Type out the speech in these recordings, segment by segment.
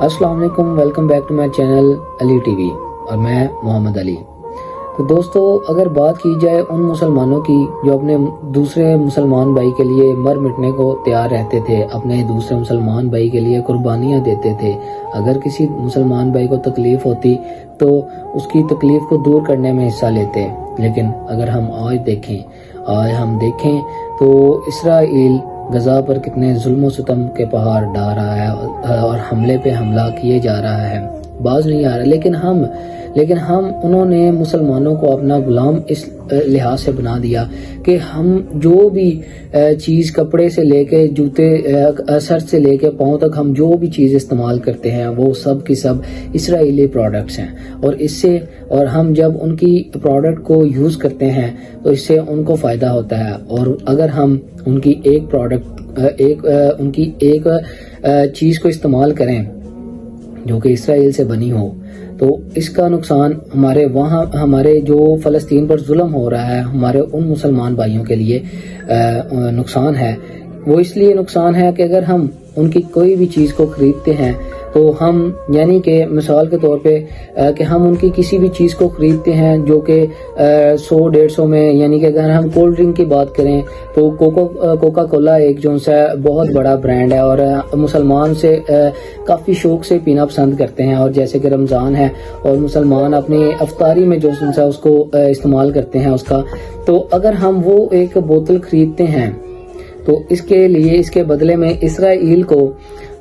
السلام علیکم، welcome back to my channel Ali T V اور میں محمد علی۔ تو دوستو، اگر بات کی جائے ان مسلمانوں کی جو اپنے دوسرے مسلمان بھائی کے لیے مر مٹنے کو تیار رہتے تھے، اپنے دوسرے مسلمان بھائی کے لیے قربانیاں دیتے تھے، اگر کسی مسلمان بھائی کو تکلیف ہوتی تو اس کی تکلیف کو دور کرنے میں حصہ لیتے، لیکن اگر ہم آج دیکھیں تو اسرائیل غزہ پر کتنے ظلم و ستم کے پہاڑ ڈال رہا ہے اور حملے پہ حملہ کیے جا رہا ہے، باز نہیں آ رہا، لیکن انہوں نے مسلمانوں کو اپنا غلام اس لحاظ سے بنا دیا کہ ہم جو بھی چیز کپڑے سے لے کے جوتے، سر سے لے کے پاؤں تک ہم جو بھی چیز استعمال کرتے ہیں وہ سب کی سب اسرائیلی پروڈکٹس ہیں، اور ہم جب ان کی پروڈکٹ کو یوز کرتے ہیں تو اس سے ان کو فائدہ ہوتا ہے، اور اگر ہم ان کی ایک چیز کو استعمال کریں جو کہ اسرائیل سے بنی ہو تو اس کا نقصان ہمارے جو فلسطین پر ظلم ہو رہا ہے، ہمارے ان مسلمان بھائیوں کے لیے نقصان ہے۔ وہ اس لیے نقصان ہے کہ اگر ہم ان کی کوئی بھی چیز کو خریدتے ہیں تو ہم، یعنی کہ مثال کے طور پہ کہ ہم ان کی کسی بھی چیز کو خریدتے ہیں جو کہ 100-150 میں، یعنی کہ اگر ہم کولڈ ڈرنک کی بات کریں تو کوکا کولا ایک جو ہے بہت بڑا برانڈ ہے اور مسلمان سے کافی شوق سے پینا پسند کرتے ہیں، اور جیسے کہ رمضان ہے اور مسلمان اپنی افطاری میں جو ہے اس کو استعمال کرتے ہیں اس کا، تو اگر ہم وہ ایک بوتل خریدتے ہیں تو اس کے بدلے میں اسرائیل کو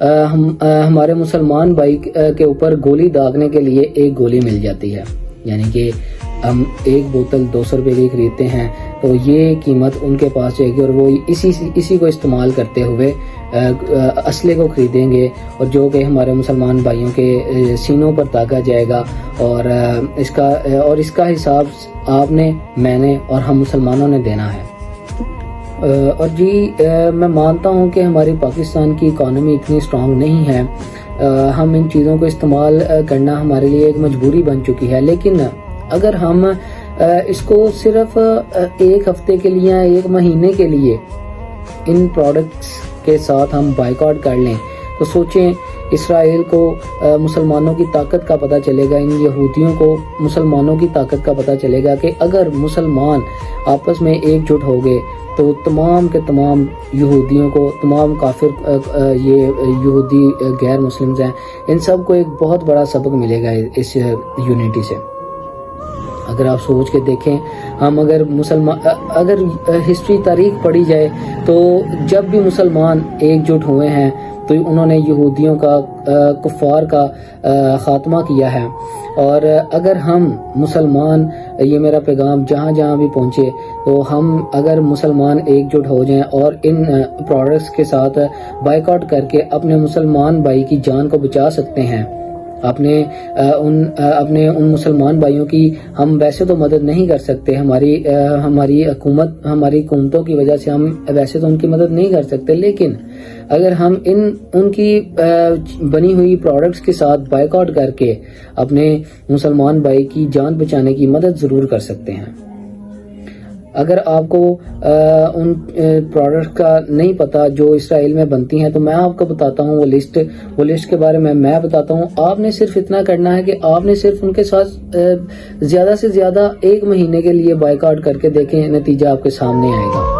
ہمارے مسلمان بھائی کے اوپر گولی داغنے کے لیے ایک گولی مل جاتی ہے، یعنی کہ ہم ایک بوتل 200 روپے کی خریدتے ہیں تو یہ قیمت ان کے پاس جائے گی اور وہ اسی کو استعمال کرتے ہوئے اسلحے کو خریدیں گے، اور جو کہ ہمارے مسلمان بھائیوں کے سینوں پر داغا جائے گا، اور اس کا حساب آپ نے، میں نے اور ہم مسلمانوں نے دینا ہے۔ اور میں مانتا ہوں کہ ہماری پاکستان کی اکانومی اتنی اسٹرانگ نہیں ہے، ہم ان چیزوں کو استعمال کرنا ہمارے لیے ایک مجبوری بن چکی ہے، لیکن اگر ہم اس کو صرف ایک ہفتے کے لیے، ایک مہینے کے لیے ان پروڈکٹس کے ساتھ ہم بائیکاٹ کر لیں تو سوچیں، اسرائیل کو مسلمانوں کی طاقت کا پتہ چلے گا، ان یہودیوں کو مسلمانوں کی طاقت کا پتہ چلے گا کہ اگر مسلمان آپس میں ایک جٹ ہو گئے تو تمام کے تمام یہودیوں کو، تمام کافر یہ یہودی غیر مسلمز ہیں، ان سب کو ایک بہت بڑا سبق ملے گا اس یونٹی سے۔ اگر آپ سوچ کے دیکھیں، ہم اگر ہسٹری تاریخ پڑھی جائے تو جب بھی مسلمان ایک جٹ ہوئے ہیں تو انہوں نے یہودیوں کا، کفار کا خاتمہ کیا ہے، اور اگر ہم مسلمان، یہ میرا پیغام جہاں بھی پہنچے، تو ہم اگر مسلمان ایک جٹ ہو جائیں اور ان پروڈکٹس کے ساتھ بائیکاٹ کر کے اپنے مسلمان بھائی کی جان کو بچا سکتے ہیں، اپنے ان مسلمان بھائیوں کی ہم ویسے تو مدد نہیں کر سکتے، ہماری حکومتوں کی وجہ سے ہم ویسے تو ان کی مدد نہیں کر سکتے، لیکن اگر ہم ان کی بنی ہوئی پروڈکٹس کے ساتھ بائیکاٹ کر کے اپنے مسلمان بھائی کی جان بچانے کی مدد ضرور کر سکتے ہیں۔ اگر آپ کو ان پروڈکٹ کا نہیں پتا جو اسرائیل میں بنتی ہیں تو میں آپ کو بتاتا ہوں وہ لسٹ کے بارے میں بتاتا ہوں۔ آپ نے صرف اتنا کرنا ہے کہ آپ نے صرف ان کے ساتھ زیادہ سے زیادہ ایک مہینے کے لیے بائیکاٹ کر کے دیکھیں، نتیجہ آپ کے سامنے آئے گا۔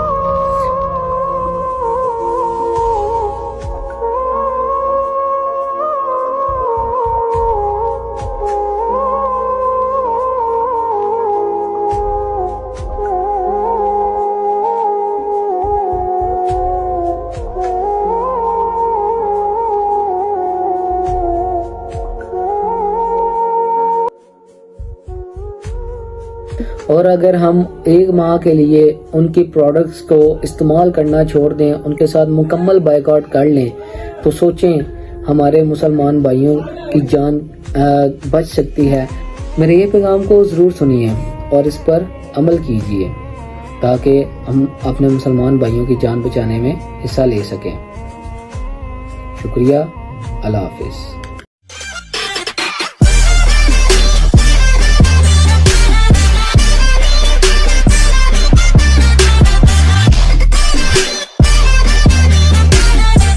اور اگر ہم ایک ماہ کے لیے ان کی پروڈکٹس کو استعمال کرنا چھوڑ دیں، ان کے ساتھ مکمل بائیکاٹ کر لیں، تو سوچیں ہمارے مسلمان بھائیوں کی جان بچ سکتی ہے۔ میرے یہ پیغام کو ضرور سنیے اور اس پر عمل کیجیے تاکہ ہم اپنے مسلمان بھائیوں کی جان بچانے میں حصہ لے سکیں۔ شکریہ، اللہ حافظ۔